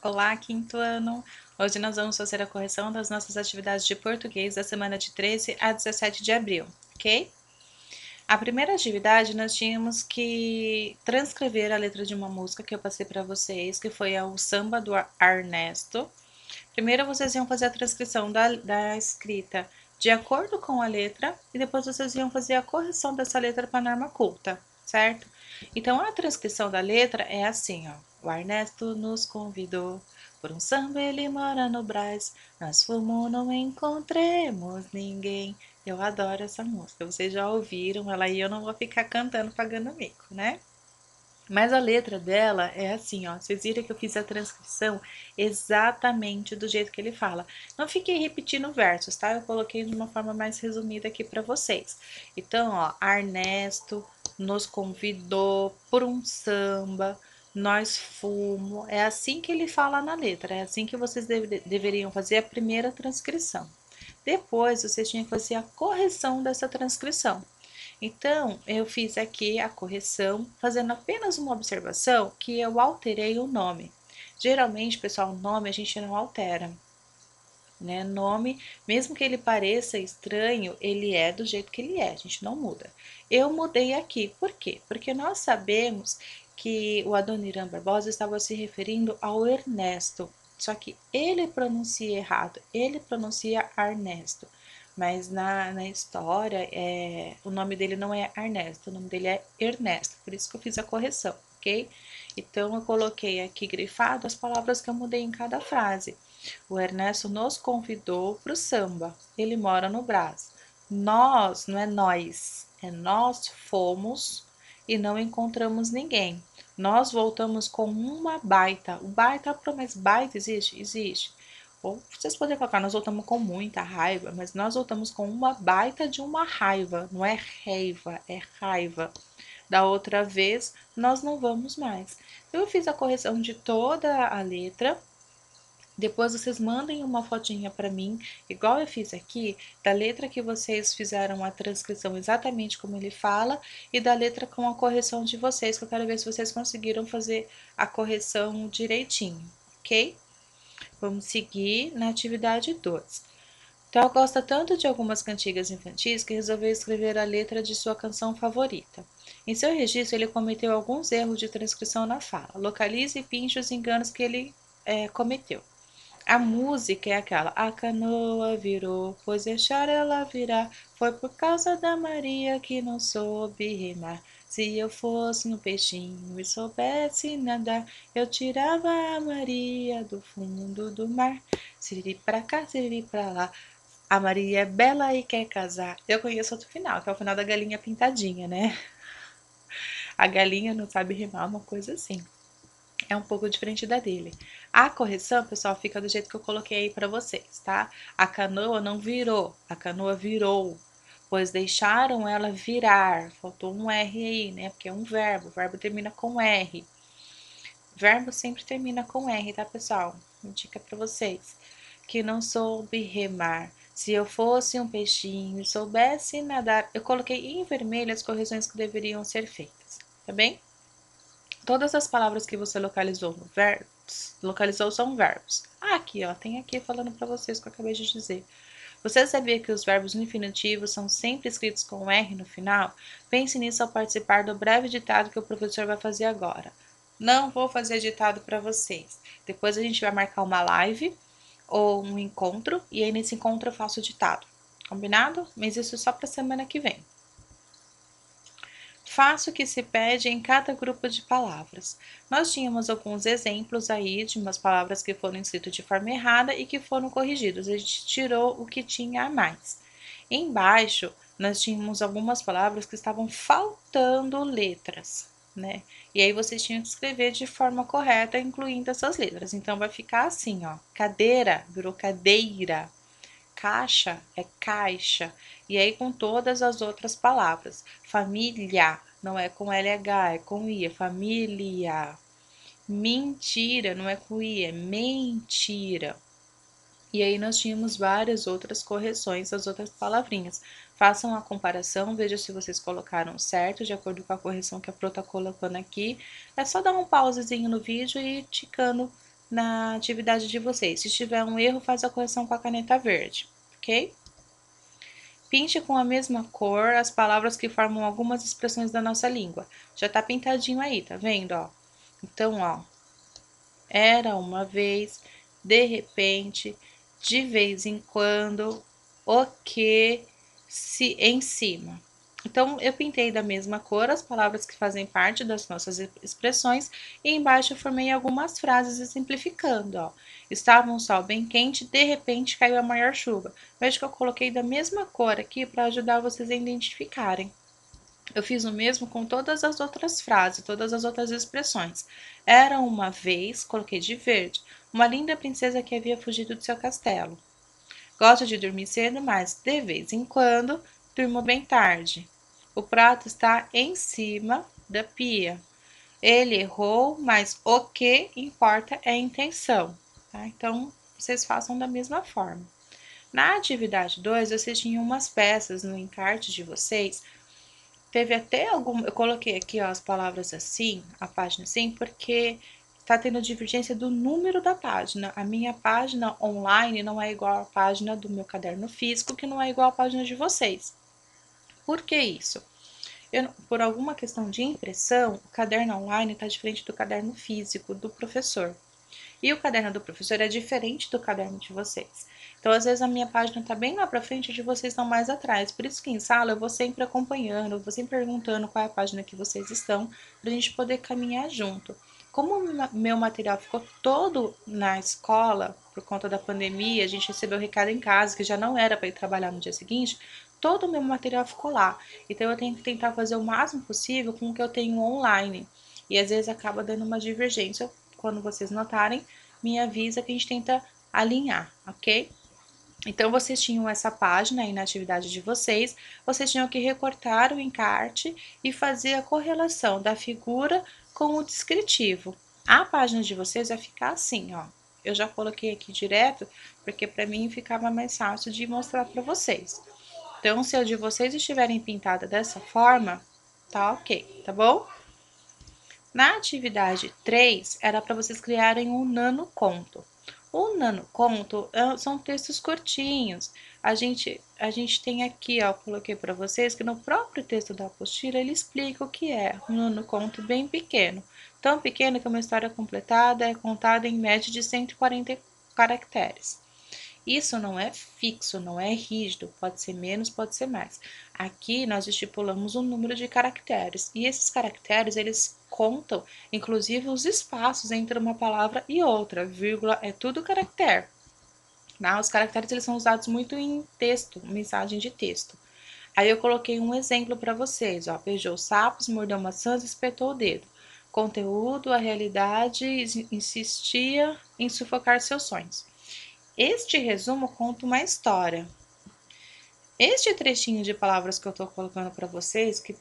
Olá, quinto ano! Hoje nós vamos fazer a correção das nossas atividades de português da semana de 13 a 17 de abril, ok? A primeira atividade nós tínhamos que transcrever a letra de uma música que eu passei para vocês, que foi o Samba do Ernesto. Primeiro vocês iam fazer a transcrição da escrita de acordo com a letra e depois vocês iam fazer a correção dessa letra para a norma culta, certo? Então a transcrição da letra é assim, ó. O Ernesto nos convidou por um samba, ele mora no Brás. Nós fomos, não encontremos ninguém. Eu adoro essa música. Vocês já ouviram ela e eu não vou ficar cantando pagando mico, né? Mas a letra dela é assim, ó. Vocês viram que eu fiz a transcrição exatamente do jeito que ele fala. Não fiquei repetindo versos, tá? Eu coloquei de uma forma mais resumida aqui para vocês. Então, ó, Ernesto nos convidou por um samba, nós fomos. É assim que ele fala na letra, é assim que vocês deveriam fazer a primeira transcrição. Depois, vocês tinham que fazer a correção dessa transcrição. Então, eu fiz aqui a correção, fazendo apenas uma observação que eu alterei o nome. Geralmente, pessoal, o nome a gente não altera, né? Nome, mesmo que ele pareça estranho, ele é do jeito que ele é, a gente não muda. Eu mudei aqui, por quê? Porque nós sabemos que o Adoniran Barbosa estava se referindo ao Ernesto, só que ele pronuncia errado, ele pronuncia Ernesto. Mas na história, o nome dele não é Ernesto, o nome dele é Ernesto, por isso que eu fiz a correção, ok? Então, eu coloquei aqui grifado as palavras que eu mudei em cada frase. O Ernesto nos convidou para o samba. Ele mora no Brás. Nós, não é nós, é nós fomos e não encontramos ninguém. Nós voltamos com uma baita. O baita, mas baita existe? Existe. Ou vocês podem colocar, nós voltamos com muita raiva, mas nós voltamos com uma baita de uma raiva. Não é raiva, é raiva. Da outra vez, nós não vamos mais. Eu fiz a correção de toda a letra. Depois vocês mandem uma fotinha para mim, igual eu fiz aqui, da letra que vocês fizeram a transcrição exatamente como ele fala e da letra com a correção de vocês, que eu quero ver se vocês conseguiram fazer a correção direitinho, ok? Vamos seguir na atividade 2. Tal gosta tanto de algumas cantigas infantis que resolveu escrever a letra de sua canção favorita. Em seu registro, ele cometeu alguns erros de transcrição na fala. Localize e pinche os enganos que ele cometeu. A música é aquela, a canoa virou, pois deixar ela virar, foi por causa da Maria que não soube remar. Se eu fosse um peixinho e soubesse nadar, eu tirava a Maria do fundo do mar. Siriri pra cá, siriri pra lá, a Maria é bela e quer casar. Eu conheço outro final, que é o final da galinha pintadinha, né? A galinha não sabe rimar, uma coisa assim. É um pouco diferente da dele. A correção, pessoal, fica do jeito que eu coloquei aí para vocês, tá? A canoa não virou, a canoa virou, pois deixaram ela virar. Faltou um R aí, né? Porque é um verbo, o verbo termina com R. Verbo sempre termina com R, tá, pessoal? Uma dica para vocês. Que não soube remar. Se eu fosse um peixinho e soubesse nadar, eu coloquei em vermelho as correções que deveriam ser feitas, tá bem? Todas as palavras que você localizou no verbos, localizou são verbos. Ah, aqui, ó, tem aqui falando para vocês que eu acabei de dizer. Você sabia que os verbos no infinitivo são sempre escritos com R no final? Pense nisso ao participar do breve ditado que o professor vai fazer agora. Não vou fazer ditado para vocês. Depois a gente vai marcar uma live ou um encontro e aí nesse encontro eu faço o ditado. Combinado? Mas isso só para semana que vem. Faça o que se pede em cada grupo de palavras. Nós tínhamos alguns exemplos aí de umas palavras que foram escritas de forma errada e que foram corrigidas. A gente tirou o que tinha a mais. Embaixo, nós tínhamos algumas palavras que estavam faltando letras, né? E aí vocês tinham que escrever de forma correta, incluindo essas letras. Então, vai ficar assim, ó. Cadeira virou cadeira. Caixa é caixa, e aí com todas as outras palavras. Família não é com LH, é com I, é família. Mentira não é com I, é mentira. E aí nós tínhamos várias outras correções das outras palavrinhas. Façam a comparação, veja se vocês colocaram certo, de acordo com a correção que a Pro tá colocando aqui. É só dar um pausezinho no vídeo e ir ticando na atividade de vocês. Se tiver um erro, faz a correção com a caneta verde, ok? Pinte com a mesma cor as palavras que formam algumas expressões da nossa língua. Já tá pintadinho aí, tá vendo, ó? Então, ó, era uma vez, de repente, de vez em quando, o que, se, em cima. Então, eu pintei da mesma cor as palavras que fazem parte das nossas expressões e embaixo eu formei algumas frases exemplificando, ó. Estava um sol bem quente, de repente caiu a maior chuva. Veja que eu coloquei da mesma cor aqui para ajudar vocês a identificarem. Eu fiz o mesmo com todas as outras frases, todas as outras expressões. Era uma vez, coloquei de verde, uma linda princesa que havia fugido do seu castelo. Gosto de dormir cedo, mas de vez em quando durmo bem tarde. O prato está em cima da pia. Ele errou, mas o que importa é a intenção. Tá? Então, vocês façam da mesma forma. Na atividade 2, vocês tinham umas peças no encarte de vocês. Teve até algum. Eu coloquei aqui ó, as palavras assim, a página assim, porque está tendo divergência do número da página. A minha página online não é igual à página do meu caderno físico, que não é igual à página de vocês. Por que isso? Por alguma questão de impressão, o caderno online está diferente do caderno físico do professor. E o caderno do professor é diferente do caderno de vocês. Então, às vezes, a minha página está bem lá para frente e de vocês estão mais atrás. Por isso que em sala eu vou sempre acompanhando, eu vou sempre perguntando qual é a página que vocês estão, para a gente poder caminhar junto. Como o meu material ficou todo na escola, por conta da pandemia, a gente recebeu recado em casa que já não era para ir trabalhar no dia seguinte, todo o meu material ficou lá. Então, eu tenho que tentar fazer o máximo possível com o que eu tenho online. E às vezes acaba dando uma divergência. Quando vocês notarem, me avisa que a gente tenta alinhar, ok? Então, vocês tinham essa página aí na atividade de vocês, vocês tinham que recortar o encarte e fazer a correlação da figura com o descritivo. A página de vocês vai ficar assim, ó. Eu já coloquei aqui direto, porque para mim ficava mais fácil de mostrar para vocês. Então, se a de vocês estiverem pintada dessa forma, tá ok, tá bom? Na atividade 3, era para vocês criarem um nanoconto. O nanoconto são textos curtinhos. A gente tem aqui, ó, coloquei para vocês que no próprio texto da apostila ele explica o que é um nanoconto bem pequeno. Tão pequeno que uma história completada é contada em média de 140 caracteres. Isso não é fixo, não é rígido, pode ser menos, pode ser mais. Aqui nós estipulamos um número de caracteres e esses caracteres eles contam, inclusive os espaços entre uma palavra e outra. Vírgula é tudo caractere. Os caracteres eles são usados muito em texto, mensagem de texto. Aí eu coloquei um exemplo para vocês, ó. Beijou sapos, mordeu maçãs, espetou o dedo. Conteúdo, a realidade insistia em sufocar seus sonhos. Este resumo conta uma história. Este trechinho de palavras que eu estou colocando para vocês, que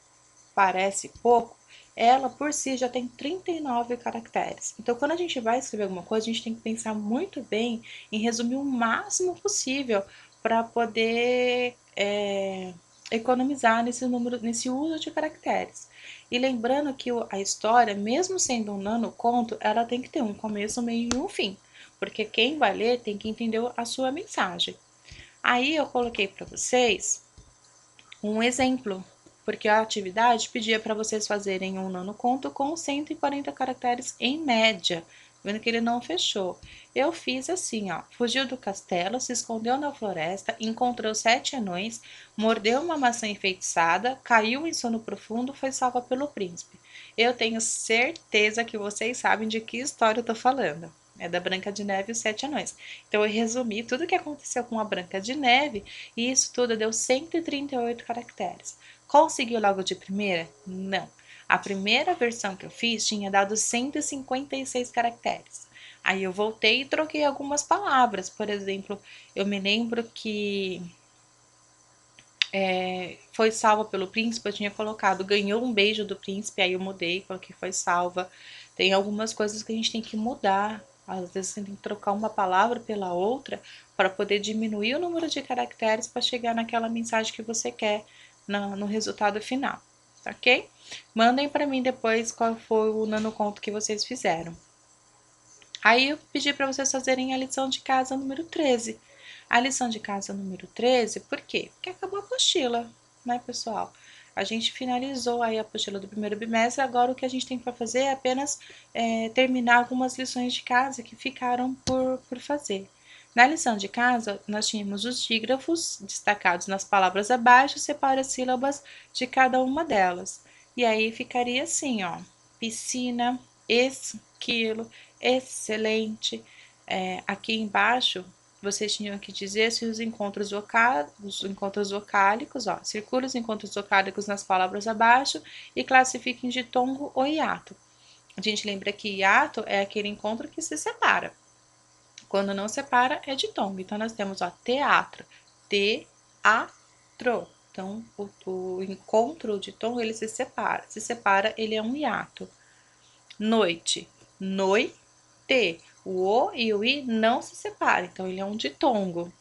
parece pouco, ela por si já tem 39 caracteres. Então, quando a gente vai escrever alguma coisa, a gente tem que pensar muito bem em resumir o máximo possível para poder economizar nesse número, nesse uso de caracteres. E lembrando que a história, mesmo sendo um nanoconto, ela tem que ter um começo, meio e um fim, porque quem vai ler tem que entender a sua mensagem. Aí eu coloquei para vocês um exemplo, porque a atividade pedia para vocês fazerem um nanoconto com 140 caracteres em média. Vendo que ele não fechou. Eu fiz assim, ó. Fugiu do castelo, se escondeu na floresta, encontrou 7 anões, mordeu uma maçã enfeitiçada, caiu em sono profundo, foi salva pelo príncipe. Eu tenho certeza que vocês sabem de que história eu tô falando. É da Branca de Neve e os Sete Anões. Então eu resumi tudo o que aconteceu com a Branca de Neve e isso tudo deu 138 caracteres. Conseguiu logo de primeira? Não. A primeira versão que eu fiz tinha dado 156 caracteres. Aí eu voltei e troquei algumas palavras. Por exemplo, eu me lembro que foi salva pelo príncipe, eu tinha colocado ganhou um beijo do príncipe, aí eu mudei, coloquei foi salva. Tem algumas coisas que a gente tem que mudar. Às vezes você tem que trocar uma palavra pela outra para poder diminuir o número de caracteres para chegar naquela mensagem que você quer no resultado final, tá ok? Mandem para mim depois qual foi o nanoconto que vocês fizeram. Aí eu pedi para vocês fazerem a lição de casa número 13. A lição de casa número 13, por quê? Porque acabou a apostila, né, pessoal? A gente finalizou aí a apostila do primeiro bimestre, agora o que a gente tem para fazer é apenas terminar algumas lições de casa que ficaram por fazer. Na lição de casa, nós tínhamos os dígrafos destacados nas palavras abaixo, separa as sílabas de cada uma delas. E aí ficaria assim, ó, piscina, esquilo, excelente. Aqui embaixo, vocês tinham que dizer se os encontros vocálicos, ó, circule os encontros vocálicos nas palavras abaixo e classifiquem de tongo ou hiato. A gente lembra que hiato é aquele encontro que se separa. Quando não separa, é de tongo. Então, nós temos, ó, teatro, teatro. Então, o encontro de tongo, ele se separa. Se separa, ele é um hiato. Noite, noite. O O e o I não se separam, então ele é um ditongo.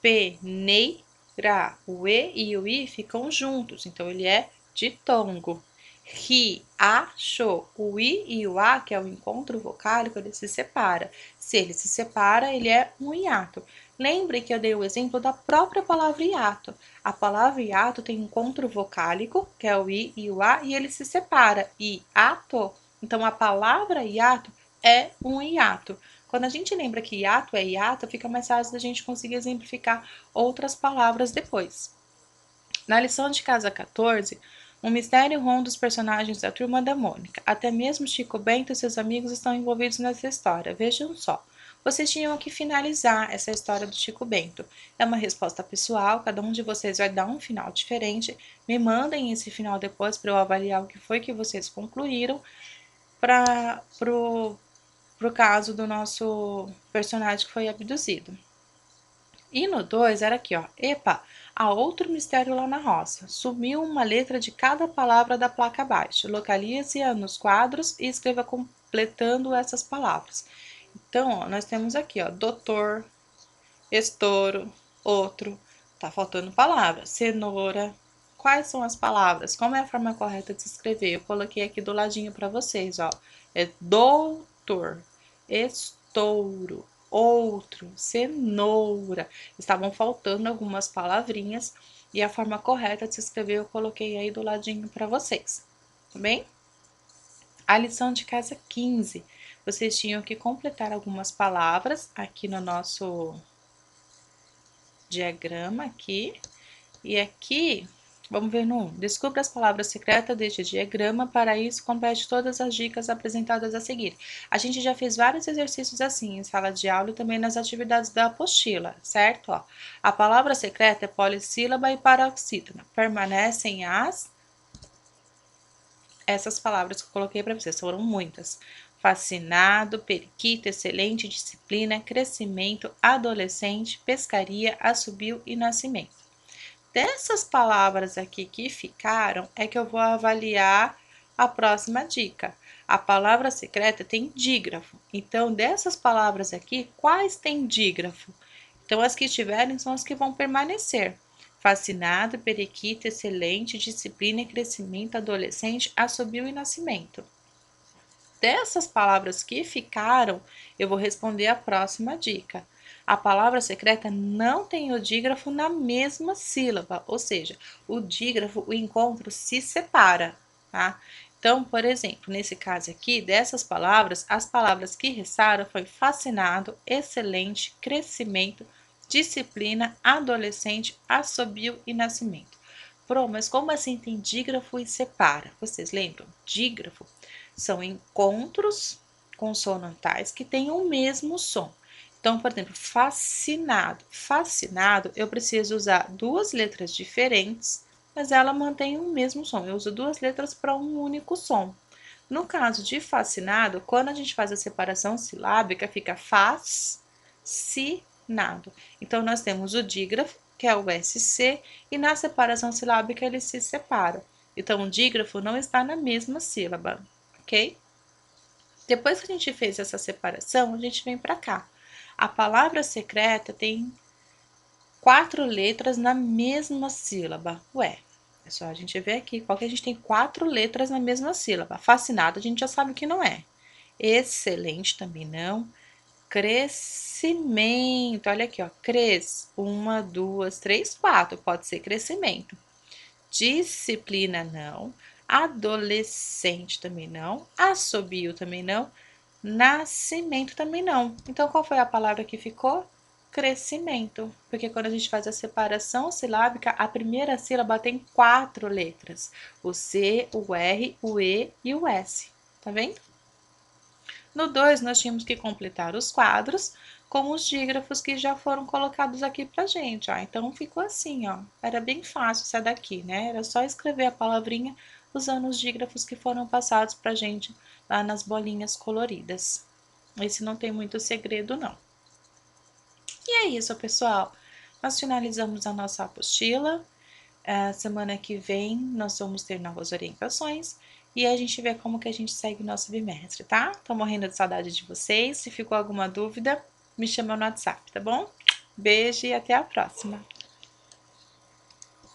Peneira, o E e o I ficam juntos, então ele é ditongo. Riacho, o I e o A, que é o encontro vocálico, ele se separa. Se ele se separa, ele é um hiato. Lembre que eu dei o exemplo da própria palavra hiato. A palavra hiato tem encontro vocálico, que é o I e o A, e ele se separa. Hiato. Então, a palavra hiato é um hiato. Quando a gente lembra que hiato é hiato, fica mais fácil da gente conseguir exemplificar outras palavras depois. Na lição de casa 14, um mistério ronda os personagens da Turma da Mônica. Até mesmo Chico Bento e seus amigos estão envolvidos nessa história. Vejam só. Vocês tinham que finalizar essa história do Chico Bento. É uma resposta pessoal, cada um de vocês vai dar um final diferente. Me mandem esse final depois para eu avaliar o que foi que vocês concluíram para pro caso do nosso personagem que foi abduzido. E no 2 era aqui, ó. Epa, há outro mistério lá na roça. Sumiu uma letra de cada palavra da placa abaixo. Localize-a nos quadros e escreva completando essas palavras. Então, ó, nós temos aqui, ó, doutor, estouro, outro. Tá faltando palavra. Cenoura. Quais são as palavras? Como é a forma correta de se escrever? Eu coloquei aqui do ladinho para vocês, ó. É doutor, estouro, outro, cenoura. Estavam faltando algumas palavrinhas e a forma correta de se escrever eu coloquei aí do ladinho para vocês, tá bem? A lição de casa 15. Vocês tinham que completar algumas palavras aqui no nosso diagrama aqui. E aqui, vamos ver no 1. Descubra as palavras secretas deste diagrama, para isso complete todas as dicas apresentadas a seguir. A gente já fez vários exercícios assim em sala de aula e também nas atividades da apostila, certo? Ó, a palavra secreta é polissílaba e paroxítona. Permanecem essas palavras que eu coloquei para vocês, foram muitas. Fascinado, periquito, excelente, disciplina, crescimento, adolescente, pescaria, assobio e nascimento. Dessas palavras aqui que ficaram, é que eu vou avaliar a próxima dica. A palavra secreta tem dígrafo. Então, dessas palavras aqui, quais têm dígrafo? Então, as que tiverem são as que vão permanecer. Fascinado, periquito, excelente, disciplina e crescimento, adolescente, assobio e nascimento. Dessas palavras que ficaram, eu vou responder a próxima dica. A palavra secreta não tem o dígrafo na mesma sílaba, ou seja, o dígrafo, o encontro se separa, tá? Então, por exemplo, nesse caso aqui, dessas palavras, as palavras que restaram foi fascinado, excelente, crescimento, disciplina, adolescente, assobio e nascimento. Pro, mas como assim tem dígrafo e separa? Vocês lembram? Dígrafo são encontros consonantais que têm o mesmo som. Então, por exemplo, fascinado. Fascinado, eu preciso usar duas letras diferentes, mas ela mantém o mesmo som. Eu uso duas letras para um único som. No caso de fascinado, quando a gente faz a separação silábica, fica fascinado. Então, nós temos o dígrafo, que é o SC, e na separação silábica ele se separa. Então, o dígrafo não está na mesma sílaba, ok? Depois que a gente fez essa separação, a gente vem para cá. A palavra secreta tem 4 letras na mesma sílaba. Ué, é só a gente ver aqui qual que a gente tem 4 letras na mesma sílaba. Fascinado, a gente já sabe que não é. Excelente também não. Crescimento, olha aqui, ó, cres, 1, 2, 3, 4, pode ser crescimento. Disciplina não, adolescente também não, assobio também não, nascimento também não. Então, qual foi a palavra que ficou? Crescimento, porque quando a gente faz a separação silábica, a primeira sílaba tem 4 letras: o C, o R, o E e o S, tá vendo? No 2, nós tínhamos que completar os quadros com os dígrafos que já foram colocados aqui pra gente, ó. Então, ficou assim, ó. Era bem fácil essa daqui, né? Era só escrever a palavrinha usando os dígrafos que foram passados pra gente lá nas bolinhas coloridas. Esse não tem muito segredo, não. E é isso, pessoal. Nós finalizamos a nossa apostila. Semana que vem nós vamos ter novas orientações e a gente vê como que a gente segue o nosso bimestre, tá? Tô morrendo de saudade de vocês. Se ficou alguma dúvida, me chama no WhatsApp, tá bom? Beijo e até a próxima!